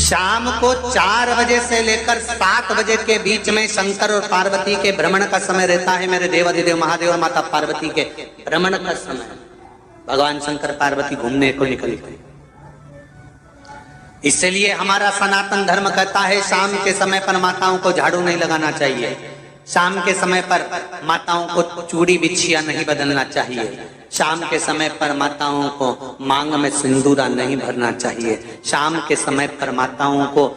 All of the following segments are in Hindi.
शाम को 4 बजे से लेकर 7 बजे के बीच में शंकर और पार्वती के भ्रमण का समय रहता है। मेरे देवाधिदेव महादेव और माता पार्वती के भ्रमण का समय, भगवान शंकर पार्वती घूमने को निकले। इसलिए हमारा सनातन धर्म कहता है शाम के समय पर माताओं को झाड़ू नहीं लगाना चाहिए, शाम के समय पर माताओं को चूड़ी बिछिया नहीं बदलना चाहिए, शाम के समय पर माताओं को मांग में सिंदूरा नहीं भरना चाहिए, शाम के समय पर माताओं को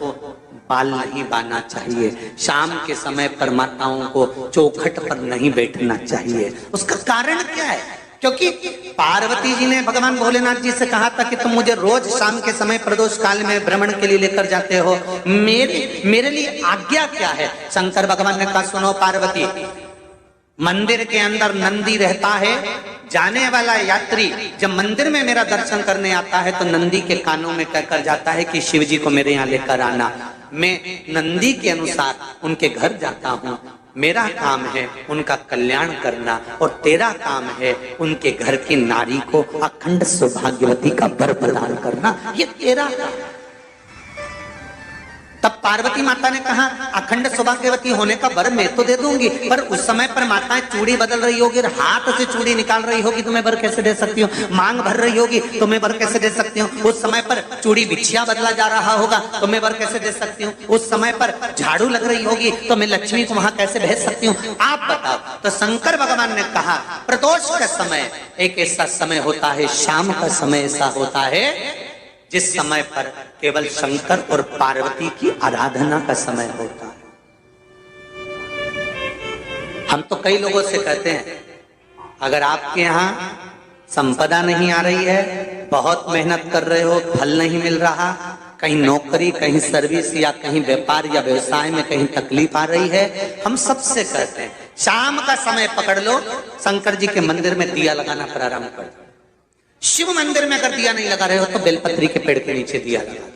बाल नहीं बांधना चाहिए, शाम के समय पर माताओं को चौखट पर नहीं बैठना चाहिए। उसका कारण क्या है? क्योंकि पार्वती जी ने भगवान भोलेनाथ जी से कहा था कि तुम मुझे रोज शाम के समय प्रदोष काल में भ्रमण के लिए लेकर जाते हो, मेरे लिए आज्ञा क्या है? शंकर भगवान ने कहा सुनो पार्वती, मंदिर के अंदर नंदी रहता है, जाने वाला यात्री जब मंदिर में मेरा दर्शन करने आता है तो नंदी के कानों में कहकर जाता है कि शिव जी को मेरे यहाँ लेकर आना। मैं नंदी के अनुसार उनके घर जाता हूँ, मेरा काम है उनका कल्याण करना और तेरा काम है उनके घर की नारी को अखंड सौभाग्यवती का वर प्रदान करना, ये तेरा काम। तब पार्वती माता ने कहा अखंड सौभाग्यवती होने का वर मैं तो दे दूंगी, पर उस समय पर माताएं चूड़ी बदल रही होगी, हाथ से चूड़ी निकाल रही होगी तो मैं वर कैसे दे सकती हूँ? मांग भर रही होगी तो मैं वर कैसे दे सकती हूँ? उस समय पर चूड़ी बिछिया बदला जा रहा होगा तो मैं वर कैसे दे सकती हूँ? उस समय पर झाड़ू लग रही होगी तो मैं लक्ष्मी को वहां कैसे भेज सकती हूँ? आप बताओ। तो शंकर भगवान ने कहा प्रदोष का समय एक ऐसा समय होता है, शाम का समय ऐसा होता है जिस समय पर केवल शंकर और पार्वती की आराधना का समय होता है। हम तो कई लोगों से कहते हैं अगर आपके यहाँ संपदा नहीं आ रही है, बहुत मेहनत कर रहे हो, फल नहीं मिल रहा, कहीं नौकरी, कहीं सर्विस या कहीं व्यापार या व्यवसाय में कहीं तकलीफ आ रही है, हम सबसे कहते हैं शाम का समय पकड़ लो, शंकर जी के मंदिर में दिया लगाना प्रारंभ कर दो। शिव मंदिर में अगर दिया नहीं लगा रहे हो तो बेलपत्री के पेड़ के नीचे दिया लगा।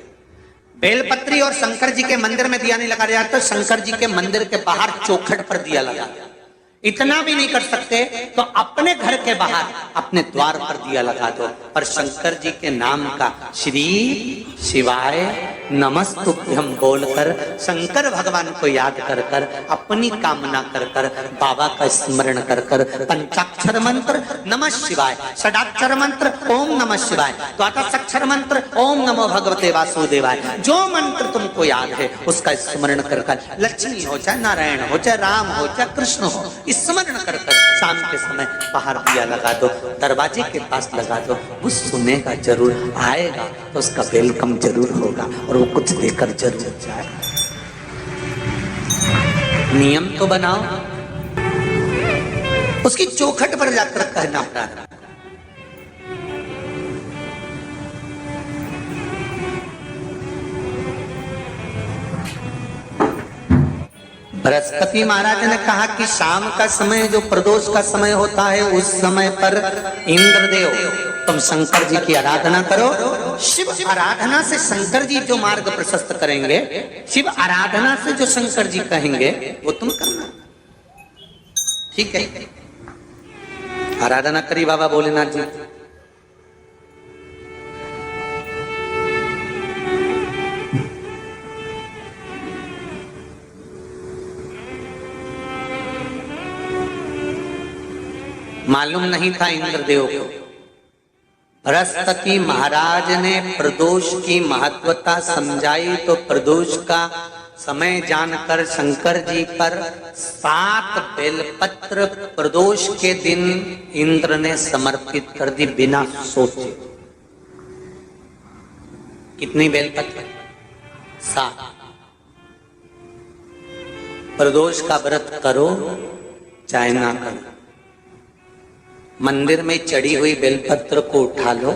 बेलपत्री और शंकर जी के मंदिर में दिया नहीं लगा रहा तो शंकर जी के मंदिर के बाहर चौखट पर दिया लगा। इतना भी नहीं कर सकते तो अपने घर के बाहर अपने द्वार पर दिया लगा दो, पर शंकर जी के नाम का श्री शिवाय नमस्तुभ्यम बोलकर शंकर भगवान को याद कर कर अपनी कामना कर कर बाबा का स्मरण कर कर पंचाक्षर मंत्र नमः शिवाय, षडाक्षर मंत्र ओम नमः शिवाय, द्वादशाक्षर मंत्र ओम नमो भगवते वासुदेवाय, जो मंत्र तुमको याद है उसका स्मरण कर कर लक्ष्मी हो चाहे नारायण हो चाहे राम हो चाहे कृष्ण हो स्मरण कर कर शाम के समय बाहर दिया लगा दो, दरवाजे के पास लगा दो। वो सुनेगा जरूर, आएगा तो उसका वेलकम जरूर होगा और वो कुछ देकर जरूर जाएगा। नियम तो बनाओ, उसकी चौखट पर जाकर कहना प्रारंभ। बृहस्पति महाराज ने कहा कि शाम का समय जो प्रदोष का समय होता है उस समय पर इंद्रदेव तुम शंकर जी की आराधना करो। शिव आराधना से शंकर जी जो मार्ग प्रशस्त करेंगे, शिव आराधना से जो शंकर जी कहेंगे वो तुम करना, ठीक है? आराधना करी बाबा भोलेनाथ जी। मालूम नहीं था इंद्रदेव को, बृहस्पति महाराज ने प्रदोष की महत्वता समझाई तो प्रदोष का समय जानकर शंकर जी पर 7 बेलपत्र प्रदोष के दिन इंद्र ने समर्पित कर दी बिना सोचे। कितनी बेलपत्र? 7। प्रदोष का व्रत करो चाहे ना करो, मंदिर में चढ़ी हुई बेलपत्र को उठा लो,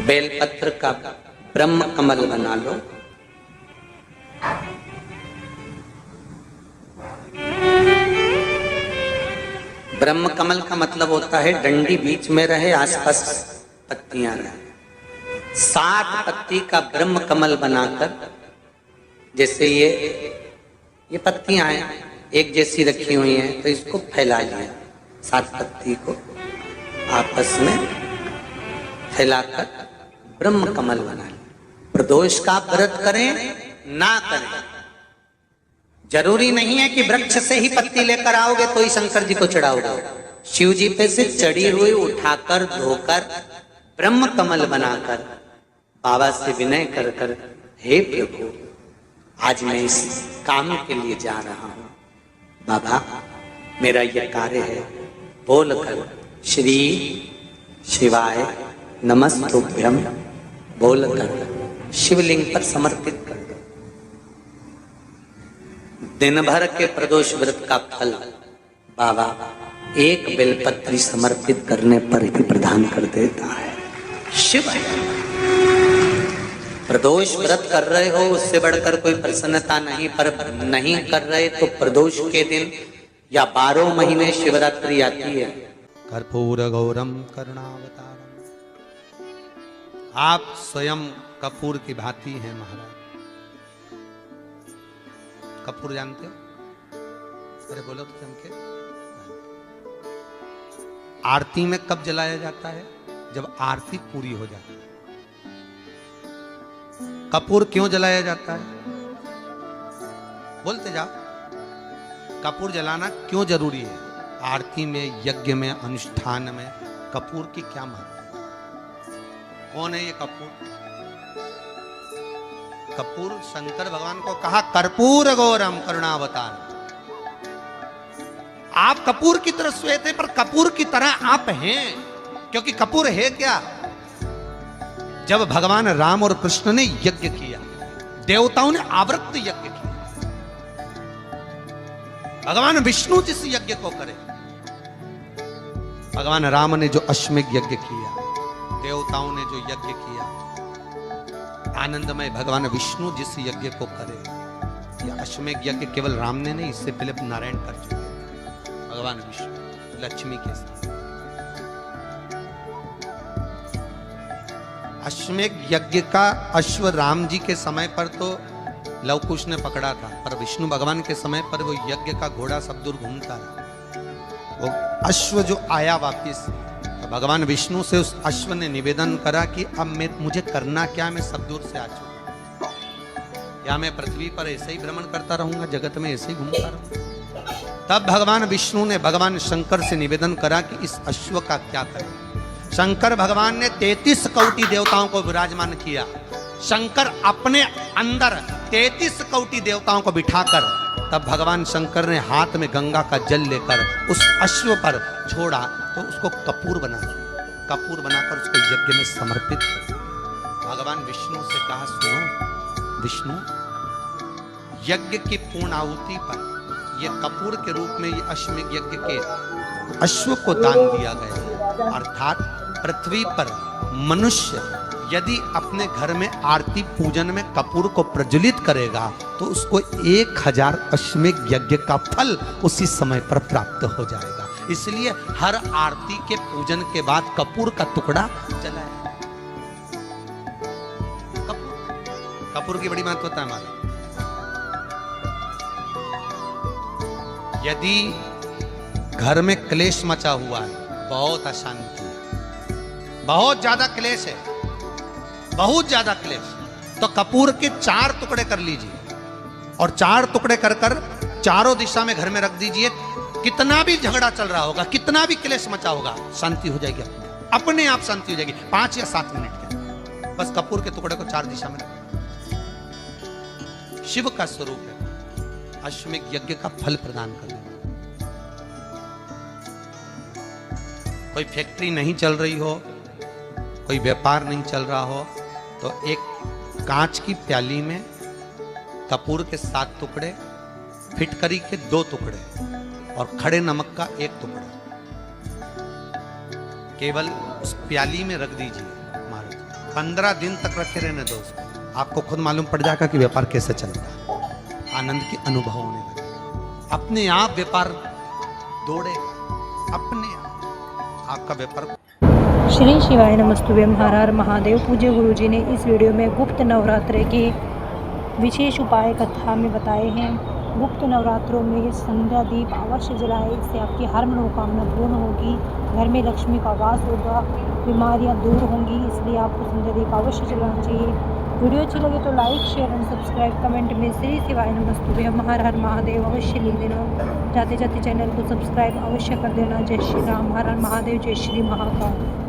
बेलपत्र का ब्रह्म कमल बना लो, ब्रह्म कमल का मतलब होता है डंडी बीच में रहे, आसपास पत्तियां रहे। 7 पत्ती का ब्रह्म कमल बनाकर, जैसे ये पत्तियां हैं एक जैसी रखी हुई हैं तो इसको फैला लिया 7 पत्ती को, आपस में फैलाकर ब्रह्म कमल बना लें। प्रदोष का व्रत करें ना करें, जरूरी नहीं है कि वृक्ष से ही पत्ती लेकर आओगे तो ही शंकर जी को चढ़ाओगे। शिव जी पे से चढ़ी हुई उठाकर धोकर ब्रह्म कमल बनाकर बाबा से विनय कर कर, हे प्रभु आज मैं इस काम के लिए जा रहा हूं, बाबा मेरा यह कार्य है, बोलकर श्री शिवाय नमस्तुभ्यम बोलकर शिवलिंग पर समर्पित कर दो। दिन भर के प्रदोष व्रत का फल बाबा एक बेलपत्री समर्पित करने पर ही प्रदान कर देता है। शिव प्रदोष व्रत कर रहे हो उससे बढ़कर कोई प्रसन्नता नहीं, पर नहीं कर रहे तो प्रदोष के दिन या 12 महीने शिवरात्रि आती है। कर्पूर गौरम करुणावतारम, आप स्वयं कपूर की भांति हैं महाराज। कपूर जानते हो? अरे बोलो तो चमके। आरती में कब जलाया जाता है? जब आरती पूरी हो जाती है। कपूर क्यों जलाया जाता है? बोलते जाओ। कपूर जलाना क्यों जरूरी है? आरती में, यज्ञ में, अनुष्ठान में कपूर की क्या महत्व है? कौन है ये कपूर? कपूर शंकर भगवान को कहा कर्पूर गौरम करुणावतार। आप कपूर की तरह श्वेत है, पर कपूर की तरह आप हैं, क्योंकि कपूर है क्या? जब भगवान राम और कृष्ण ने यज्ञ किया, देवताओं ने आवृत्त यज्ञ किया। भगवान विष्णु जिस यज्ञ को करे, भगवान राम ने जो अश्वमेध यज्ञ किया, देवताओं ने जो यज्ञ किया, आनंदमय भगवान विष्णु जिस यज्ञ को करे, यह अश्वमेध यज्ञ केवल राम ने नहीं, इससे पहले नारायण कर चुके थे। भगवान विष्णु लक्ष्मी के साथ अश्वमेध यज्ञ का अश्व राम जी के समय पर तो लवकुश ने पकड़ा था, पर विष्णु भगवान के समय पर वो यज्ञ का घोड़ा सब दूर घूमता रहा। वो अश्व जो आया वापिस, तो भगवान विष्णु से उस अश्व ने निवेदन करा कि अब मुझे करना क्या, मैं सब दूर से आ चुका, या मैं पृथ्वी पर ऐसे ही भ्रमण करता रहूंगा, जगत में ऐसे ही घूमता रहूंगा। तब भगवान विष्णु ने भगवान शंकर से निवेदन करा कि इस अश्व का क्या करें। शंकर भगवान ने 33 कोटि देवताओं को विराजमान किया। शंकर अपने अंदर 33 कोटि देवताओं को बिठाकर, तब भगवान शंकर ने हाथ में गंगा का जल लेकर उस अश्व पर छोड़ा, तो उसको कपूर बना दिया। कपूर बनाकर उसको यज्ञ में समर्पित कर। भगवान विष्णु से कहा, सुनो विष्णु, यज्ञ की पूर्ण आहुति पर ये कपूर के रूप में ये अश्वमेध यज्ञ के अश्व को दान दिया गया। अर्थात पृथ्वी पर मनुष्य यदि अपने घर में आरती पूजन में कपूर को प्रज्वलित करेगा तो उसको 1000 अश्वमेध यज्ञ का फल उसी समय पर प्राप्त हो जाएगा। इसलिए हर आरती के पूजन के बाद कपूर का टुकड़ा जलाया। कपूर की बड़ी महत्वता है हमारी। यदि घर में क्लेश मचा हुआ है, बहुत अशांति है, बहुत ज्यादा क्लेश है, बहुत ज्यादा क्लेश, तो कपूर के 4 टुकड़े कर लीजिए और 4 टुकड़े कर कर चारों दिशा में घर में रख दीजिए। कितना भी झगड़ा चल रहा होगा, कितना भी क्लेश मचा होगा, शांति हो जाएगी, अपने आप शांति हो जाएगी 5 या 7 मिनट के। बस कपूर के टुकड़े को 4 दिशा में रख। शिव का स्वरूप है, अश्वमेध यज्ञ का फल प्रदान कर देना। कोई फैक्ट्री नहीं चल रही हो, कोई व्यापार नहीं चल रहा हो, तो एक कांच की प्याली में कपूर के 7 टुकड़े, फिटकरी के 2 टुकड़े और खड़े नमक का 1 टुकड़ा केवल उस प्याली में रख दीजिए महाराज। 15 दिन तक रखे रहने दो उसको, आपको खुद मालूम पड़ जाएगा कि व्यापार कैसे चल रहा है। आनंद की अनुभव होने लगे, अपने आप व्यापार दौड़े, अपने आप आपका व्यापार। श्री शिवाय नमस्तुभ्यम। हर हर महादेव। पूज्य गुरुजी ने इस वीडियो में गुप्त नवरात्र के विशेष उपाय कथा में बताए हैं। गुप्त नवरात्रों में संध्या दीप अवश्य जलाएं। इससे आपकी हर मनोकामना पूर्ण होगी, घर में लक्ष्मी का वास होगा, बीमारियां दूर होंगी। इसलिए आपको संध्या दीप अवश्य जलाना चाहिए। वीडियो अच्छी लगे तो like share and subscribe, comment में श्री शिवाय नमस्तुभ्यं हर हर महादेव अवश्य लिख देना। जाते जाते चैनल को सब्सक्राइब अवश्य कर देना। जय श्री राम, हर हर महादेव, जय श्री महाकाल।